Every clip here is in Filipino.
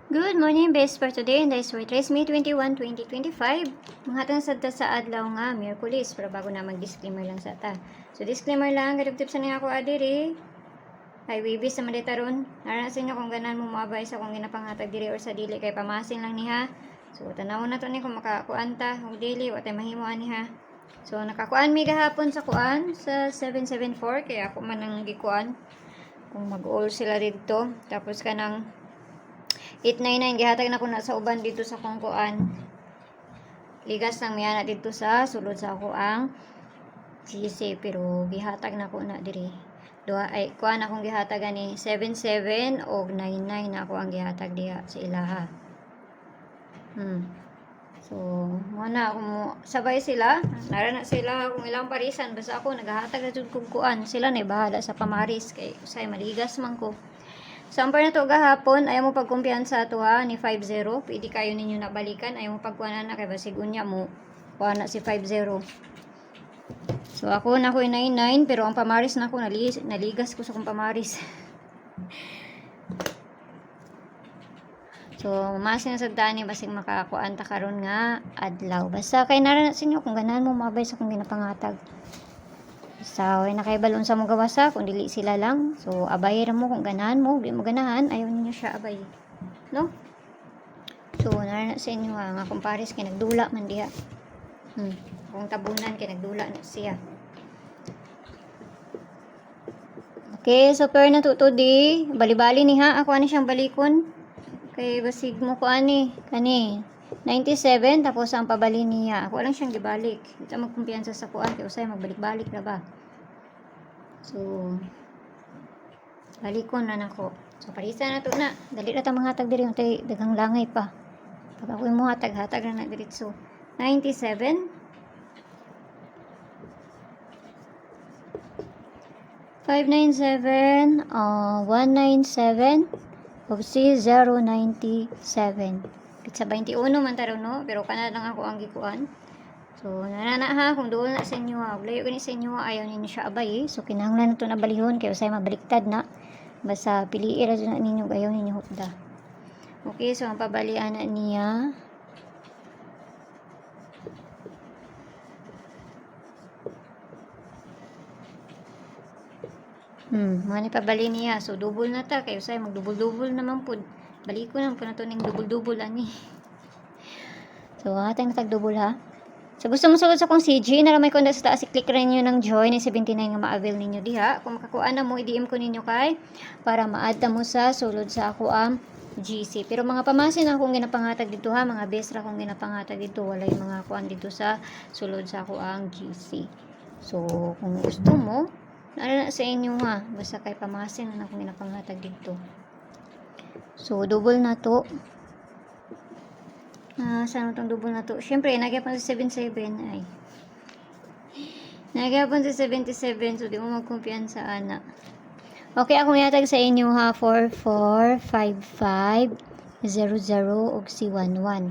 Good morning, best for today, and this is May 21, 2025. Mga sa sa adlaw nga, Miyerkules, pero bago na mag-disclaimer lang sa ta. So, disclaimer lang, kadugtip sa nga ako adiri. Ay, wibis sa malita ron. Naran sa inyo kung ganan mo maabay sa kung ginapanghatag diri or sa dili, kay pamasin lang niha. So, tanaw na to ni kung makakuanta, kung dili, o tayo mahimuan niha. So, nakakuan mi gahapon sa kuan, sa 774, kaya ako man ang gikuan. Kung mag-all sila dito. Tapos kanang 899 gihatag na ko na sa uban dito sa kungkuan. Ligas nang miyana dito sa sulod sa ako ang GC, pero gihatag na ko na diri. Duha ay kuan akong gihatag ani 77 og 99 na ako ang gihatag diha sa ilaha. So, muna ako mo sabay sila. Nara na sila kung ilang parisan basta ako naghahatag na jud kung kuan. Sila na bahala sa pamaris kay usay maligas man ko. Samper na to gahapon, ayaw mo pagkumpiyansa to ha, ni 5-0. Pwede kayo ninyo nabalikan, ayaw mo pagkuhanan na kay basig unya mo. Kuha na si 5-0. So ako na ko 99, pero ang pamaris na ako, naligas ko sa kong pamaris. So, masin na sa dani, basig makakuan ta karon nga adlaw. Basta kay nara na sinyo kung ganahan mo mabay sa kong ginapangatag. So, nakaibalon sa mong gawasa kung dili sila lang. So, abay ra mo kung ganahan mo, di mo ganahan, ayaw niyo siya abay. No? So, nara na sa inyo nga kumpares kay nagdula man diha. Kung tabunan kay nagdula na siya. Okay, so per na to di, bali-bali ni ha, ako ani siyang balikon. Kay basig mo ko ani, kani 97 tapos ang pabali niya. Ako lang siyang gibalik. Dito magkumpiyansa sa kuan kay usay magbalik-balik ra ba. So, balikon na nako. So, parisa na to na. Dali na ta manghatag diri untay daghang langay pa. Pag ako mo hatag-hatag na diretso. 97 597 197 ug si 097. Sa 21 man taro no, pero kana lang ako ang gikuan. So, nanana ha, kung doon na sa inyo ha, layo gani sa inyo ha, ayaw ninyo siya abay eh. So, kinahanglan na ito na balihon, kaya usay mabaliktad na. Basta piliin na ninyo, ayaw ninyo hukda. Okay, so ang pabalian na niya. Mani pabali niya. So, double na ta, kaya usay mag-double-double naman po. Balik ko naman po na ito ng double-double ani. So, hatang natag-double ha. So, gusto mo sulod sa kong CG, naramay ko na sa taas, i-click rin nyo ng join, na 79 nga ma-avail ninyo diha. Kung makakuha na mo, i-DM ko ninyo kay, para ma-add mo sa sulod sa ako ang GC. Pero mga pamasin akong ginapangatag dito ha, mga best ra akong ginapangatag dito, wala yung mga kuan dito sa sulod sa ako ang GC. So, kung gusto mo, na sa inyo ha, basta kay pamasin na akong ginapangatag dito. So, double na to. Saan mo itong double na to? Siyempre, nagyapon sa 77. Ay. Nagyapon sa 77. So, di mo magkumpiyansa, ana. Okay, akong yatag sa inyo ha. 4455 00 ug si 11.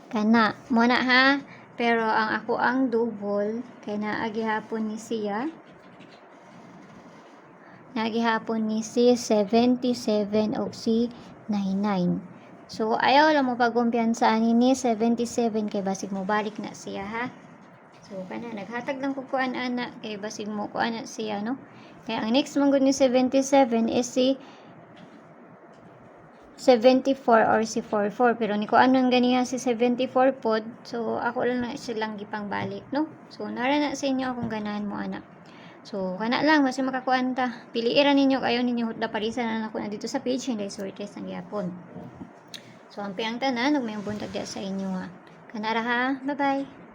Kana. Muna ha. Pero ang ako ang double, kay naagihapon ni siya. Naagihapon ni si 77 ug si 99. So, ayaw lang mo pagkumpiyansa ni 77 kay basig mo balik na siya ha. So, kana naghatag lang ko kuan ana kay basig mo kuan na siya no. Kaya ang next man gud ni 77 is si 74 or si 44, pero ni kuan nang ganiya si 74 pod. So, ako lang na silang gipang balik no. So, nara na sa inyo akong ganahan mo ana. So, kana lang, basta makakuan ta. Piliira ninyo, kayo ninyo hutda parisan na ako na dito sa page, hindi sortes ang yapon. So, ang piyang tanan, huwag may buntag sa inyo ha. Kanara ha, bye-bye.